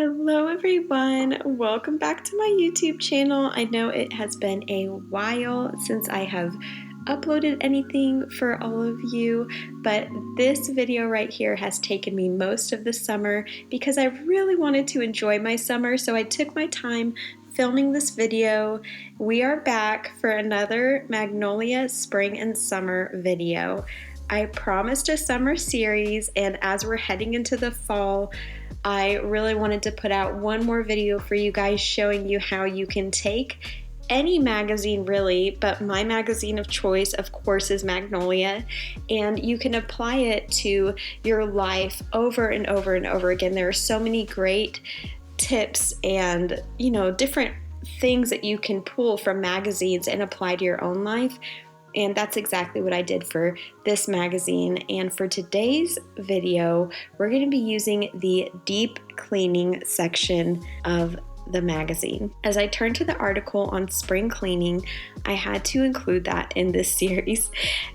Hello everyone, welcome back to my YouTube channel. I know it has been a while since I have uploaded anything for all of you, but this video right here has taken me most of the summer because I really wanted to enjoy my summer, so I took my time filming this video. We are back for another Magnolia spring and summer video. I promised a summer series, and as we're heading into the fall, I really wanted to put out one more video for you guys showing you how you can take any magazine really, but my magazine of choice of course is Magnolia, and you can apply it to your life over and over and over again. There are so many great tips and different things that you can pull from magazines and apply to your own life. And that's exactly what I did for this magazine. And for today's video, we're going to be using the deep cleaning section of the magazine. As I turned to the article on spring cleaning, I had to include that in this series.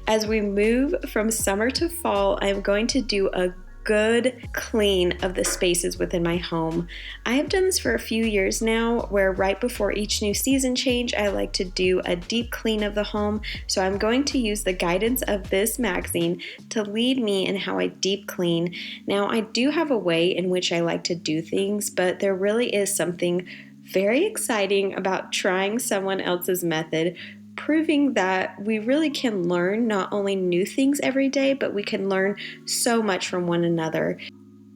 As we move from summer to fall, I'm going to do a good clean of the spaces within my home. I have done this for a few years now, where right before each new season change, I like to do a deep clean of the home. So I'm going to use the guidance of this magazine to lead me in how I deep clean. Now, I do have a way in which I like to do things, but there really is something very exciting about trying someone else's method, proving that we really can learn not only new things every day, but we can learn so much from one another.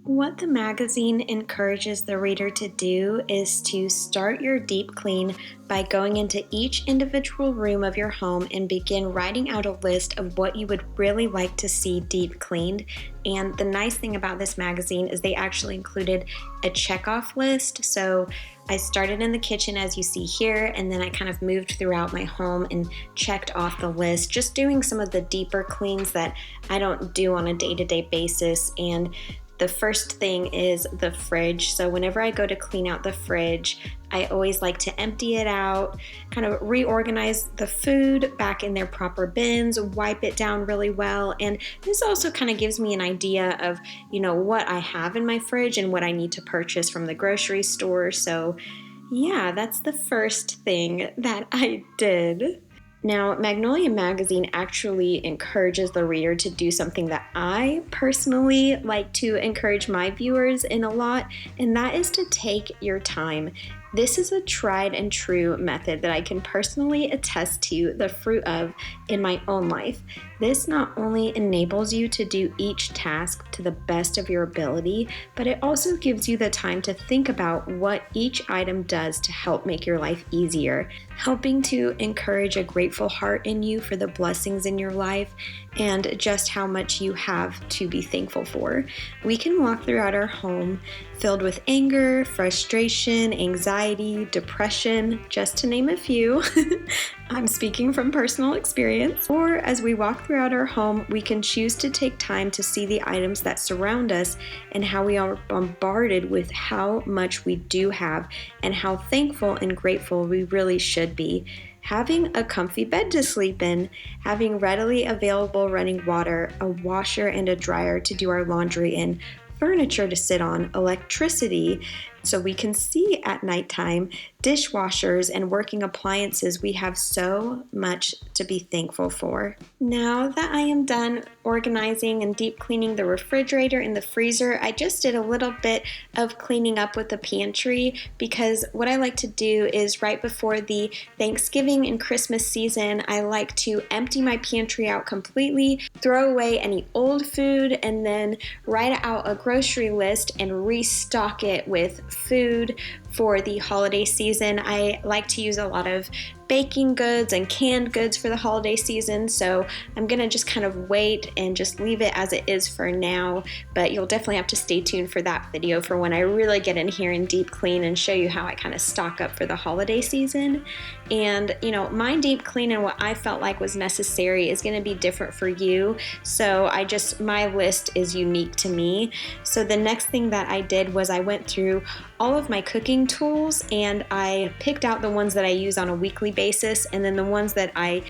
What the magazine encourages the reader to do is to start your deep clean by going into each individual room of your home and begin writing out a list of what you would really like to see deep cleaned. And the nice thing about this magazine is they actually included a checkoff list. So I started in the kitchen, as you see here, and then I kind of moved throughout my home and checked off the list, just doing some of the deeper cleans that I don't do on a day-to-day basis. And the first thing is the fridge. So whenever I go to clean out the fridge, I always like to empty it out, kind of reorganize the food back in their proper bins, wipe it down really well. And this also kind of gives me an idea of, what I have in my fridge and what I need to purchase from the grocery store. So yeah, that's the first thing that I did. Now, Magnolia Magazine actually encourages the reader to do something that I personally like to encourage my viewers in a lot, and that is to take your time. This is a tried and true method that I can personally attest to the fruit of in my own life. This not only enables you to do each task to the best of your ability, but it also gives you the time to think about what each item does to help make your life easier, helping to encourage a grateful heart in you for the blessings in your life and just how much you have to be thankful for. We can walk throughout our home filled with anger, frustration, anxiety, depression, just to name a few. I'm speaking from personal experience. Or as we walk throughout our home, we can choose to take time to see the items that surround us and how we are bombarded with how much we do have and how thankful and grateful we really should be. Having a comfy bed to sleep in, having readily available running water, a washer and a dryer to do our laundry in, furniture to sit on, electricity so we can see at nighttime, dishwashers and working appliances. We have so much to be thankful for. Now that I am done organizing and deep cleaning the refrigerator and the freezer, I just did a little bit of cleaning up with the pantry, because what I like to do is right before the Thanksgiving and Christmas season, I like to empty my pantry out completely, throw away any old food, and then write out a grocery list and restock it with food for the holiday season. I like to use a lot of baking goods and canned goods for the holiday season, so I'm gonna just kind of wait and just leave it as it is for now, but you'll definitely have to stay tuned for that video for when I really get in here and deep clean and show you how I kind of stock up for the holiday season. And my deep clean and what I felt like was necessary is gonna be different for you, so my list is unique to me. So the next thing that I did was I went through all of my cooking tools and I picked out the ones that I use on a weekly basis. And then the ones that I,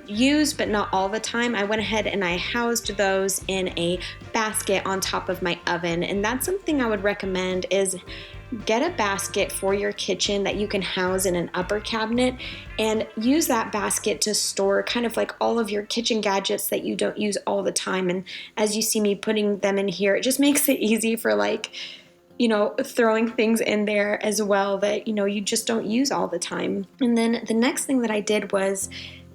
use but not all the time, I went ahead and I housed those in a basket on top of my oven. And that's something I would recommend, is get a basket for your kitchen that you can house in an upper cabinet, and use that basket to store kind of like all of your kitchen gadgets that you don't use all the time. And as you see me putting them in here, it just makes it easy for throwing things in there as well that, you just don't use all the time. And then the next thing that I did was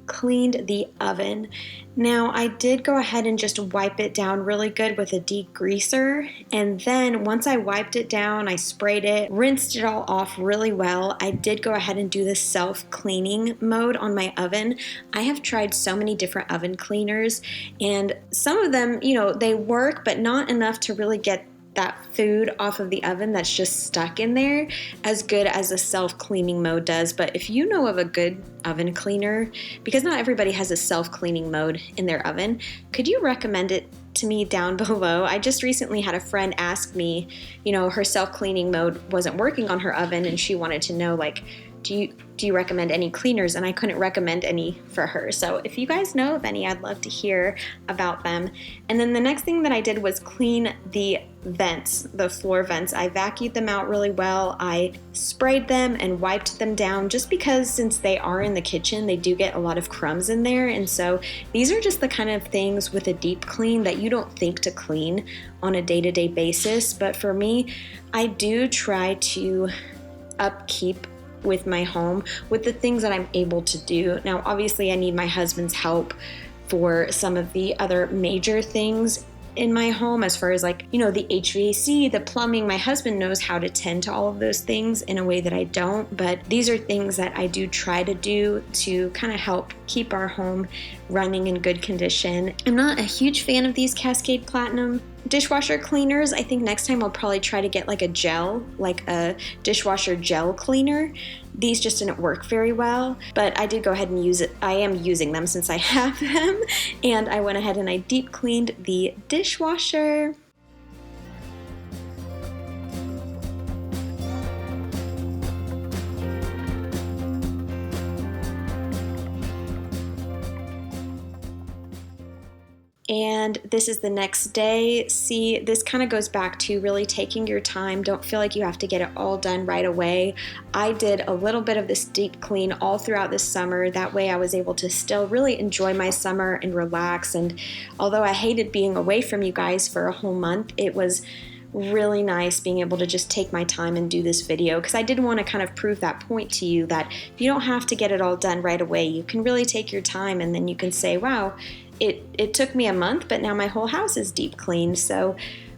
cleaned the oven. Now I did go ahead and just wipe it down really good with a degreaser, and then once I wiped it down, I sprayed it, rinsed it all off really well. I did go ahead and do the self-cleaning mode on my oven. I have tried so many different oven cleaners, and some of them, they work, but not enough to really get that food off of the oven that's just stuck in there as good as a self-cleaning mode does. But if you know of a good oven cleaner, because not everybody has a self-cleaning mode in their oven, could you recommend it to me down below? I just recently had a friend ask me, her self-cleaning mode wasn't working on her oven, and she wanted to know, like, do you recommend any cleaners? And I couldn't recommend any for her. So if you guys know of any, I'd love to hear about them. And then the next thing that I did was clean the vents, the floor vents. I vacuumed them out really well. I sprayed them and wiped them down, just because since they are in the kitchen, they do get a lot of crumbs in there. And so these are just the kind of things with a deep clean that you don't think to clean on a day-to-day basis. But for me, I do try to upkeep with my home with the things that I'm able to do. Now, obviously, I need my husband's help for some of the other major things in my home, as far as the HVAC, the plumbing. My husband knows how to tend to all of those things in a way that I don't, but these are things that I do try to do to kind of help keep our home running in good condition. I'm not a huge fan of these Cascade Platinum dishwasher cleaners. I think next time I'll probably try to get like a dishwasher gel cleaner. These just didn't work very well, but I did go ahead and use it. I am using them since I have them, and I went ahead and I deep cleaned the dishwasher. And this is the next day. See, this kind of goes back to really taking your time. Don't feel like you have to get it all done right away. I did a little bit of this deep clean all throughout this summer. That way I was able to still really enjoy my summer and relax. And although I hated being away from you guys for a whole month, it was really nice being able to just take my time and do this video, because I did want to kind of prove that point to you, that you don't have to get it all done right away. You can really take your time, and then you can say, wow, it took me a month, but now my whole house is deep cleaned. So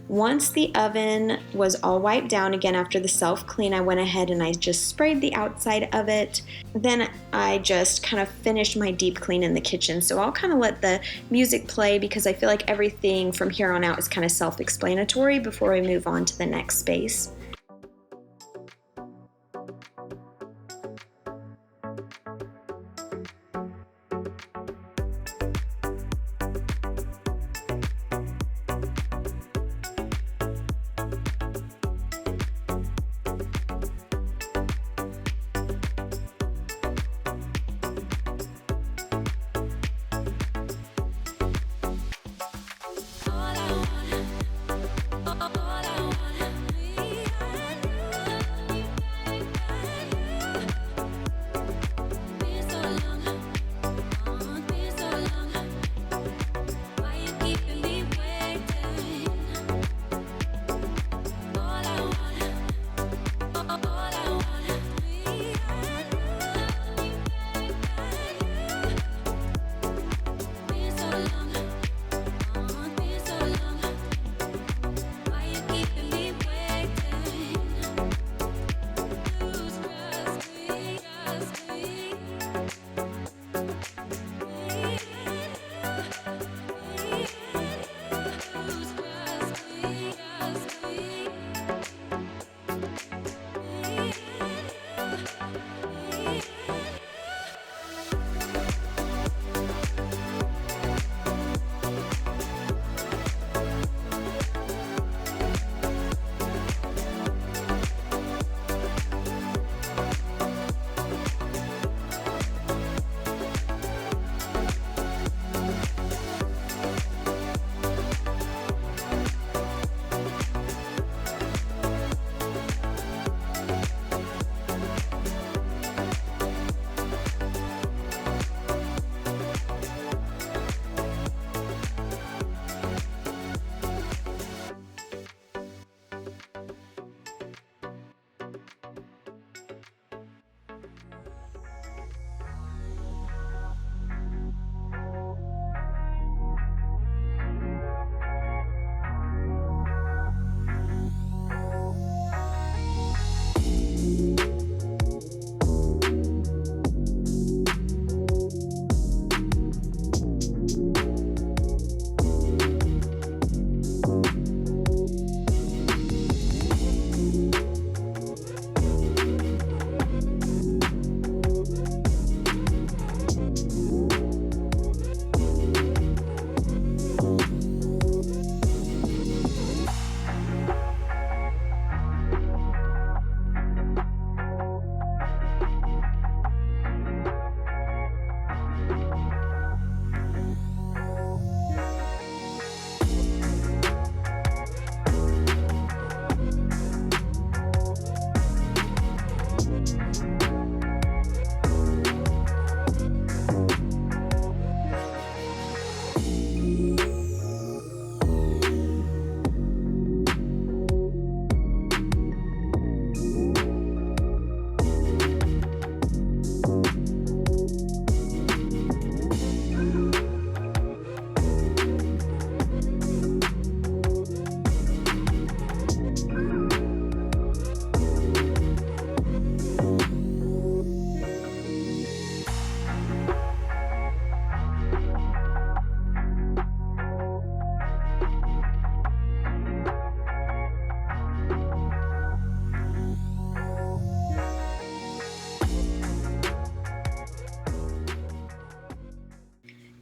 once the oven was all wiped down again after the self-clean, I went ahead and I just sprayed the outside of it. Then I just kind of finished my deep clean in the kitchen. So I'll kind of let the music play, because I feel like everything from here on out is kind of self-explanatory before we move on to the next space.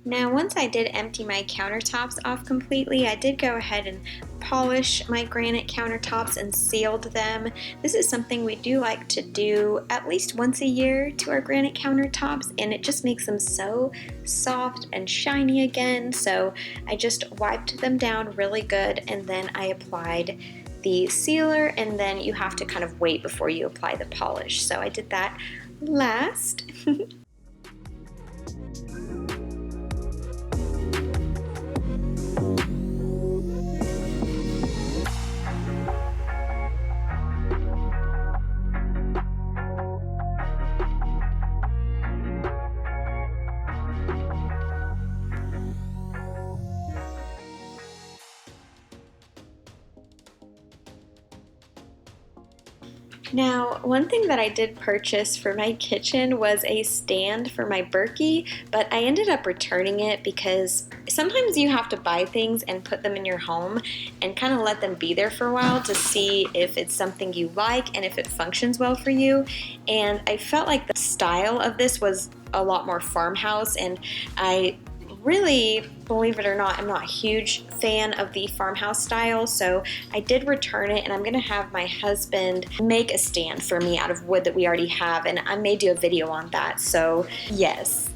Now, once I did empty my countertops off completely, I did go ahead and polish my granite countertops and sealed them. This is something we do like to do at least once a year to our granite countertops, and it just makes them so soft and shiny again. So I just wiped them down really good, and then I applied the sealer, and then you have to kind of wait before you apply the polish. So I did that last. Now, one thing that I did purchase for my kitchen was a stand for my Berkey, but I ended up returning it because sometimes you have to buy things and put them in your home and kind of let them be there for a while to see if it's something you like and if it functions well for you. And I felt like the style of this was a lot more farmhouse, and I really, believe it or not, I'm not a huge fan of the farmhouse style, so I did return it, and I'm gonna have my husband make a stand for me out of wood that we already have, and I may do a video on that. So yes.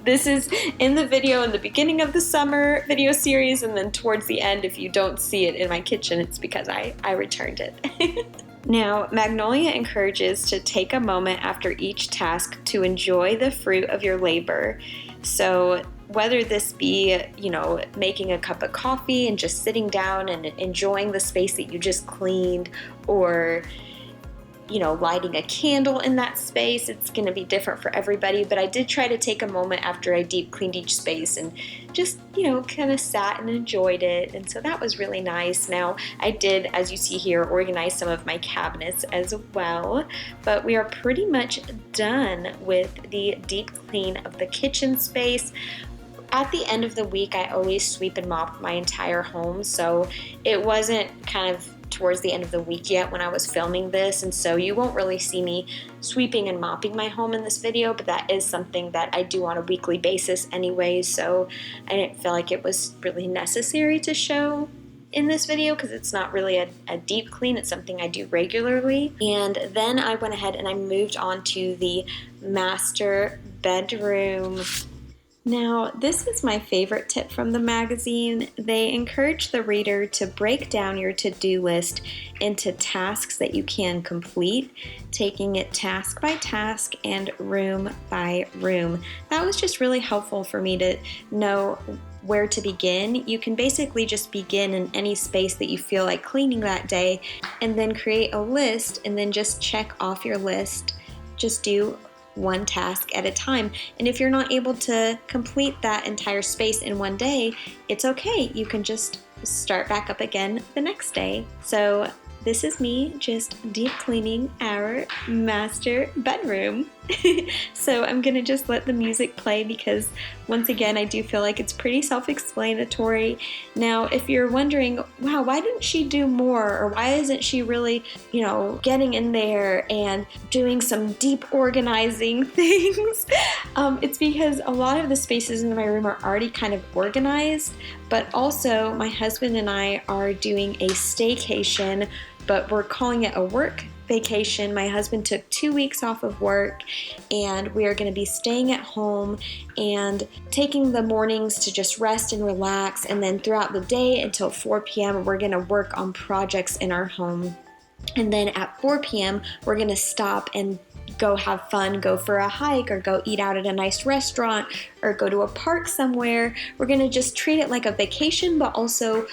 This is in the video in the beginning of the summer video series, and then towards the end, if you don't see it in my kitchen, it's because I returned it. Now, Magnolia encourages to take a moment after each task to enjoy the fruit of your labor. So whether this be, making a cup of coffee and just sitting down and enjoying the space that you just cleaned, or lighting a candle in that space, it's going to be different for everybody. But I did try to take a moment after I deep cleaned each space and just, kind of sat and enjoyed it. And so that was really nice. Now, I did, as you see here, organize some of my cabinets as well. But we are pretty much done with the deep clean of the kitchen space. At the end of the week, I always sweep and mop my entire home, so it wasn't kind of towards the end of the week yet when I was filming this, and so you won't really see me sweeping and mopping my home in this video, but that is something that I do on a weekly basis anyway, so I didn't feel like it was really necessary to show in this video because it's not really a deep clean, it's something I do regularly. And then I went ahead and I moved on to the master bedroom. Now, this is my favorite tip from the magazine. They encourage the reader to break down your to-do list into tasks that you can complete, taking it task by task and room by room. That was just really helpful for me to know where to begin. You can basically just begin in any space that you feel like cleaning that day, and then create a list and then just check off your list. Just do one task at a time. And if you're not able to complete that entire space in one day, it's okay. You can just start back up again the next day. So this is me just deep cleaning our master bedroom. So I'm gonna just let the music play because once again, I do feel like it's pretty self-explanatory. Now, if you're wondering, wow, why didn't she do more? Or why isn't she really, getting in there and doing some deep organizing things? It's because a lot of the spaces in my room are already kind of organized, but also my husband and I are doing a staycation, but we're calling it a work vacation. My husband took 2 weeks off of work, and we are going to be staying at home and taking the mornings to just rest and relax, and then throughout the day until 4 p.m. we're going to work on projects in our home. And then at 4 p.m. we're going to stop and go have fun, go for a hike, or go eat out at a nice restaurant, or go to a park somewhere. We're going to just treat it like a vacation, but also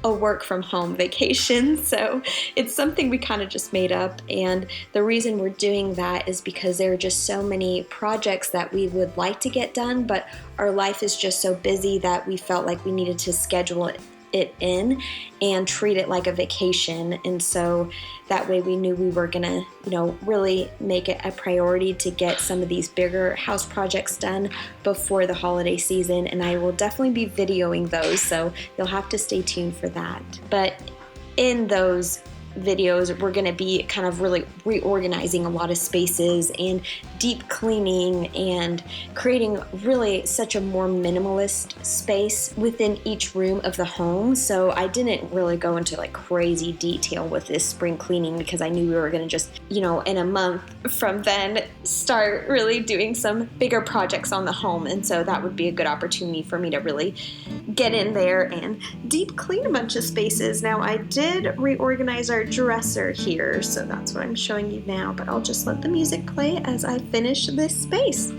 a work from home vacation. So it's something we kind of just made up, and the reason we're doing that is because there are just so many projects that we would like to get done, but our life is just so busy that we felt like we needed to schedule it in and treat it like a vacation. And so that way we knew we were gonna, really make it a priority to get some of these bigger house projects done before the holiday season. And I will definitely be videoing those, so you'll have to stay tuned for that. But in those videos, we're going to be kind of really reorganizing a lot of spaces and deep cleaning and creating really such a more minimalist space within each room of the home. So I didn't really go into like crazy detail with this spring cleaning because I knew we were going to just, in a month from then start really doing some bigger projects on the home. And so that would be a good opportunity for me to really get in there and deep clean a bunch of spaces. Now I did reorganize our dresser here, so that's what I'm showing you now, but I'll just let the music play as I finish this space.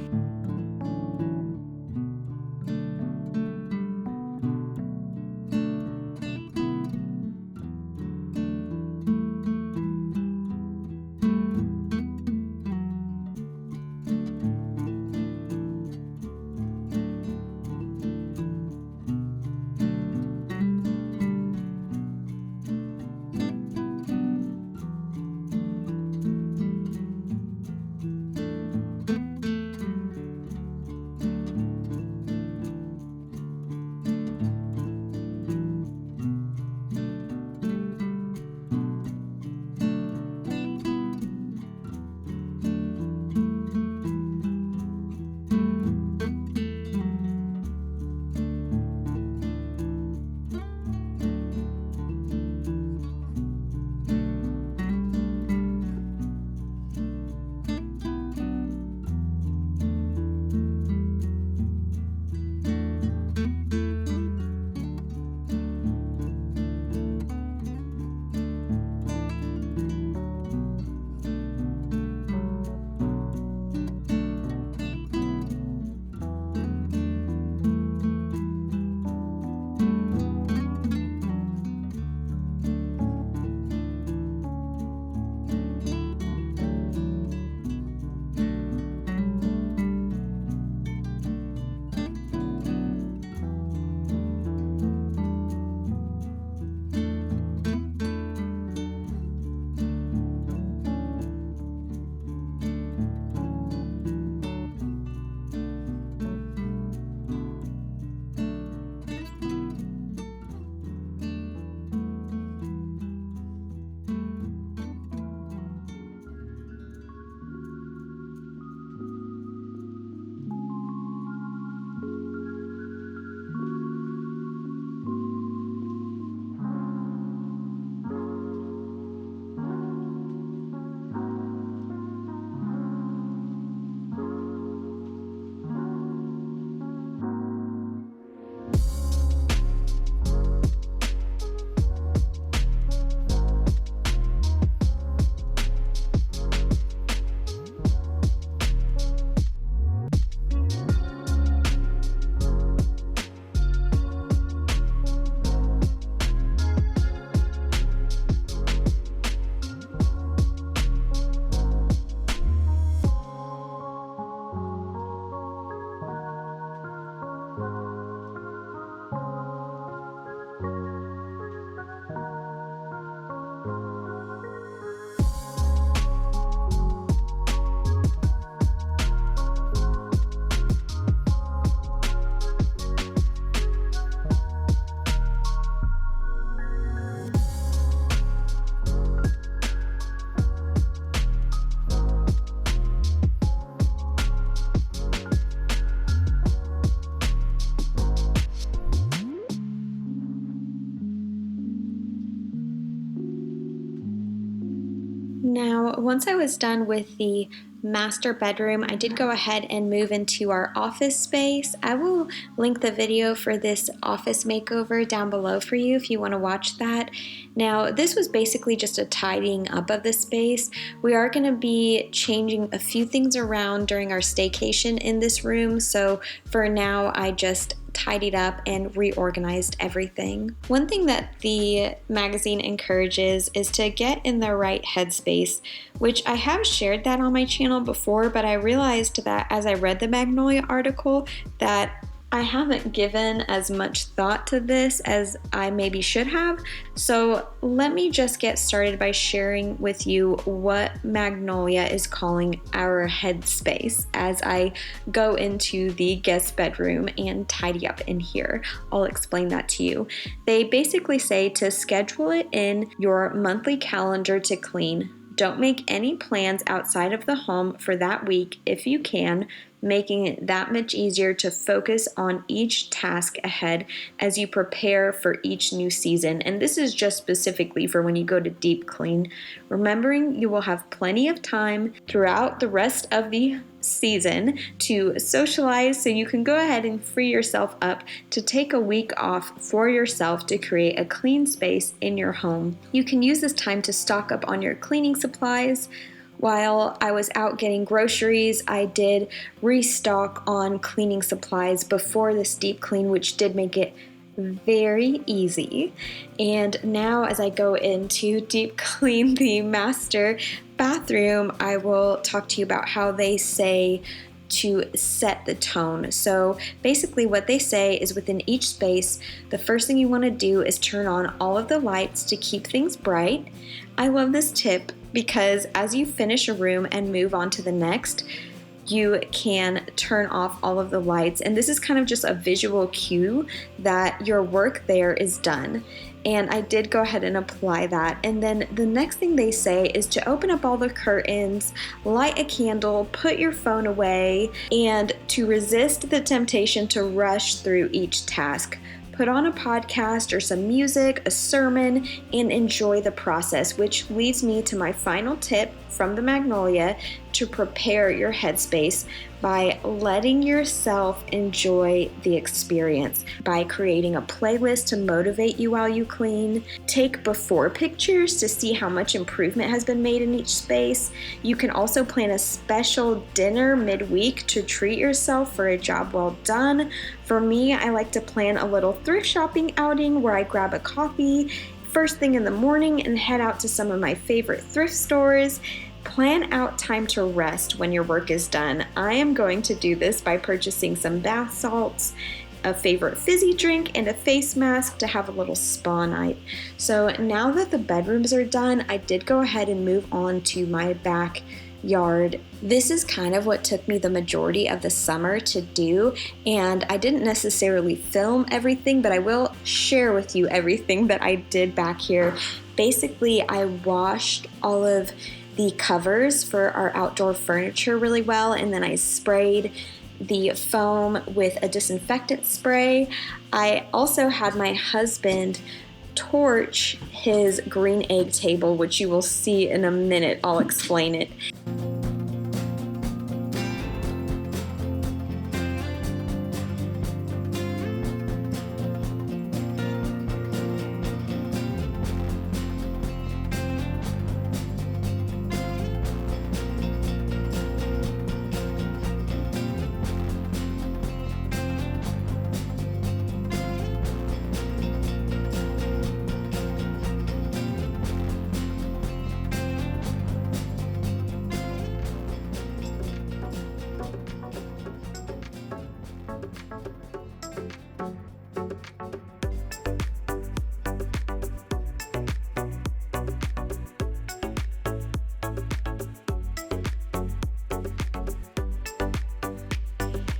Now, once I was done with the master bedroom, I did go ahead and move into our office space. I will link the video for this office makeover down below for you if you want to watch that. Now, this was basically just a tidying up of the space. We are going to be changing a few things around during our staycation in this room, so for now I just tidied up and reorganized everything. One thing that the magazine encourages is to get in the right headspace, which I have shared that on my channel before, but I realized that as I read the Magnolia article that I haven't given as much thought to this as I maybe should have, so let me just get started by sharing with you what Magnolia is calling our headspace as I go into the guest bedroom and tidy up in here. I'll explain that to you. They basically say to schedule it in your monthly calendar to clean. Don't make any plans outside of the home for that week if you can, making it that much easier to focus on each task ahead as you prepare for each new season. And this is just specifically for when you go to deep clean. Remembering you will have plenty of time throughout the rest of the season to socialize, so you can go ahead and free yourself up to take a week off for yourself to create a clean space in your home. You can use this time to stock up on your cleaning supplies. While I was out getting groceries, I did restock on cleaning supplies before this deep clean, which did make it very easy. And now as I go into deep clean the master bathroom, I will talk to you about how they say to set the tone. So basically what they say is within each space, the first thing you want to do is turn on all of the lights to keep things bright. I love this tip because as you finish a room and move on to the next, you can turn off all of the lights, and this is kind of just a visual cue that your work there is done. And I did go ahead and apply that. And then the next thing they say is to open up all the curtains, light a candle, put your phone away, and to resist the temptation to rush through each task. Put on a podcast or some music, a sermon, and enjoy the process, which leads me to my final tip from the Magnolia to prepare your headspace by letting yourself enjoy the experience, by creating a playlist to motivate you while you clean. Take before pictures to see how much improvement has been made in each space. You can also plan a special dinner midweek to treat yourself for a job well done. For me, I like to plan a little thrift shopping outing where I grab a coffee first thing in the morning and head out to some of my favorite thrift stores. Plan out time to rest when your work is done. I am going to do this by purchasing some bath salts, a favorite fizzy drink, and a face mask to have a little spa night. So now that the bedrooms are done, I did go ahead and move on to my backyard. This is kind of what took me the majority of the summer to do, and I didn't necessarily film everything, but I will share with you everything that I did back here. Basically, I washed all of the covers for our outdoor furniture really well, and then I sprayed the foam with a disinfectant spray. I also had my husband torch his green egg table, which you will see in a minute. I'll explain it.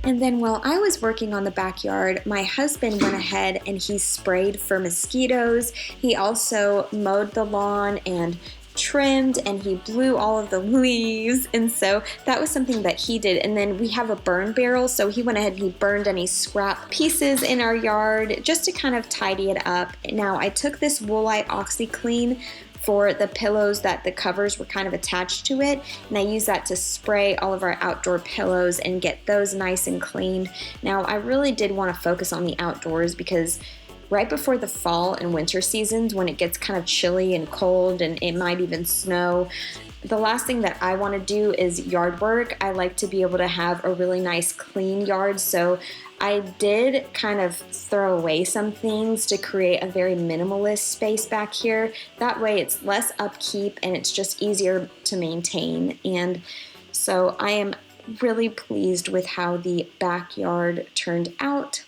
And then while I was working on the backyard, my husband went ahead and he sprayed for mosquitoes. He also mowed the lawn and trimmed, and he blew all of the leaves, and so that was something that he did. And then we have a burn barrel, so he went ahead and he burned any scrap pieces in our yard just to kind of tidy it up. Now I took this Woolite OxyClean for the pillows that the covers were kind of attached to it, and I use that to spray all of our outdoor pillows and get those nice and clean. Now I really did want to focus on the outdoors because right before the fall and winter seasons, when it gets kind of chilly and cold and it might even snow, the last thing that I want to do is yard work. I like to be able to have a really nice clean yard, so I did kind of throw away some things to create a very minimalist space back here. That way it's less upkeep and it's just easier to maintain. And so I am really pleased with how the backyard turned out.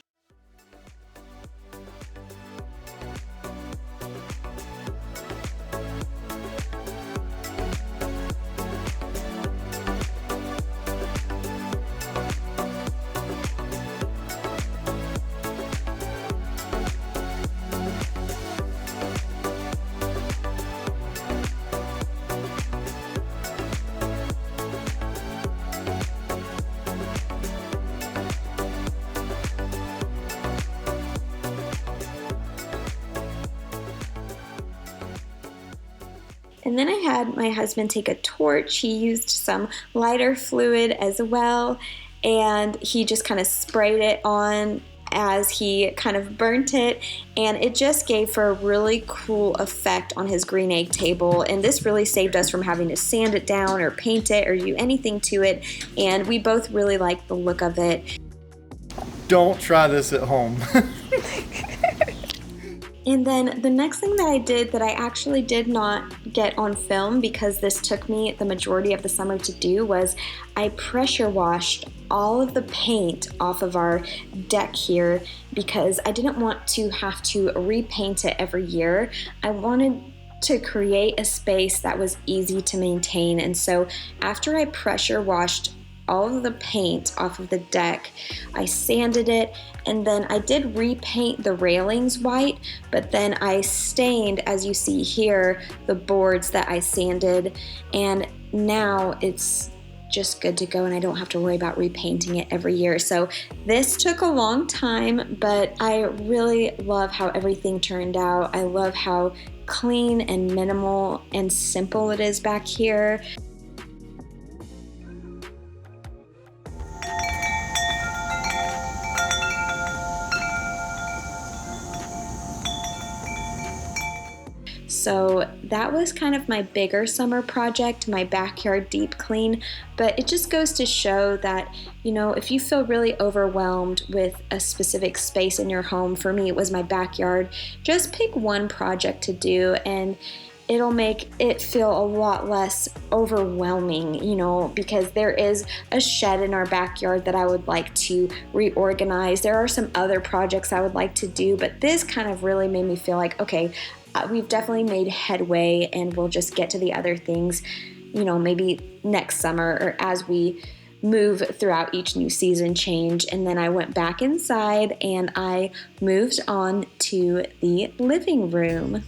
And then I had my husband take a torch. He used some lighter fluid as well, and he just kind of sprayed it on as he kind of burnt it, and it just gave for a really cool effect on his green egg table. And this really saved us from having to sand it down or paint it or do anything to it, and we both really liked the look of it. Don't try this at home. And then the next thing that I did that I actually did not get on film, because this took me the majority of the summer to do, was I pressure washed all of the paint off of our deck here, because I didn't want to have to repaint it every year. I wanted to create a space that was easy to maintain. And so after I pressure washed all of the paint off of the deck, I sanded it, and then I did repaint the railings white, but then I stained, as you see here, the boards that I sanded, and now it's just good to go and I don't have to worry about repainting it every year. So this took a long time, but I really love how everything turned out. I love how clean and minimal and simple it is back here. So that was kind of my bigger summer project, my backyard deep clean, but it just goes to show that, you know, if you feel really overwhelmed with a specific space in your home, for me it was my backyard, just pick one project to do and it'll make it feel a lot less overwhelming, you know, because there is a shed in our backyard that I would like to reorganize. There are some other projects I would like to do, but this kind of really made me feel like, okay, we've definitely made headway and we'll just get to the other things, you know, maybe next summer or as we move throughout each new season change. And then I went back inside and I moved on to the living room.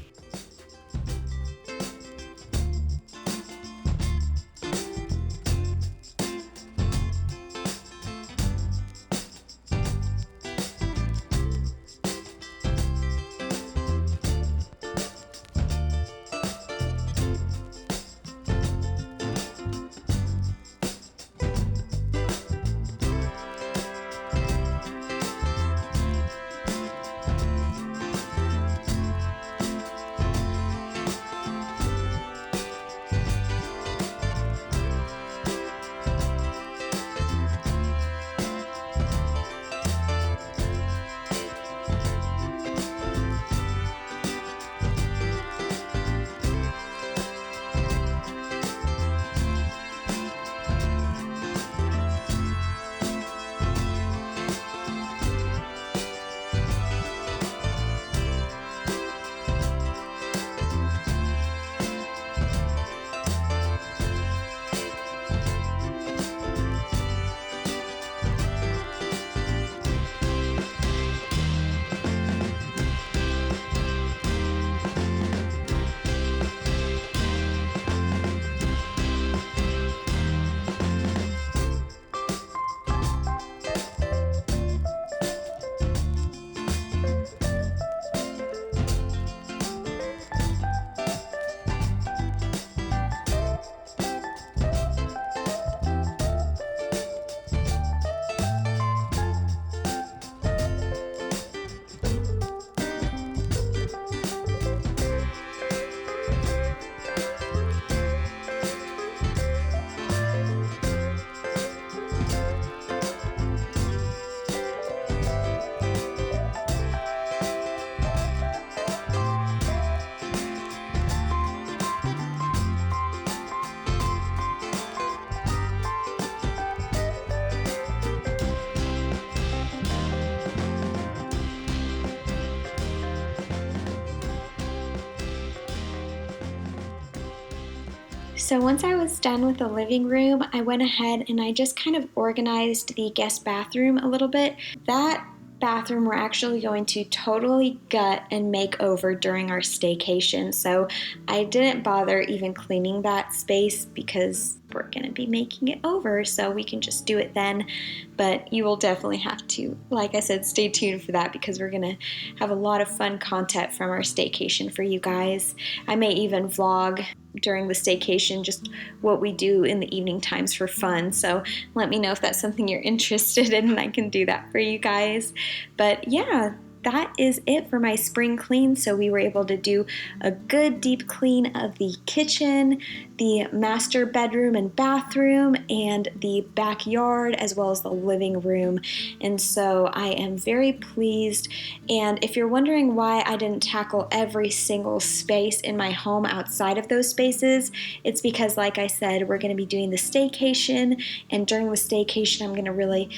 So once I was done with the living room, I went ahead and I just kind of organized the guest bathroom a little bit. That bathroom we're actually going to totally gut and make over during our staycation. So I didn't bother even cleaning that space because we're going to be making it over, so we can just do it then. But you will definitely have to, like I said, stay tuned for that because we're going to have a lot of fun content from our staycation for you guys. I may even vlog during the staycation just what we do in the evening times for fun. So let me know if that's something you're interested in and I can do that for you guys. But yeah, that is it for my spring clean. So we were able to do a good deep clean of the kitchen, the master bedroom and bathroom, and the backyard, as well as the living room. And so I am very pleased. And if you're wondering why I didn't tackle every single space in my home outside of those spaces, it's because, like I said, we're going to be doing the staycation, and during the staycation I'm going to really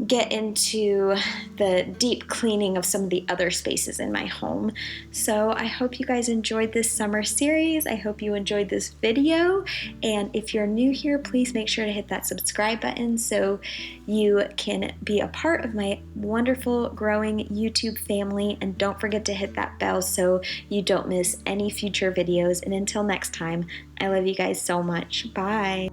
get into the deep cleaning of some of the other spaces in my home. So I hope you guys enjoyed this summer series. I hope you enjoyed this video. And if you're new here, please make sure to hit that subscribe button so you can be a part of my wonderful growing YouTube family. And don't forget to hit that bell so you don't miss any future videos. And until next time, I love you guys so much. Bye.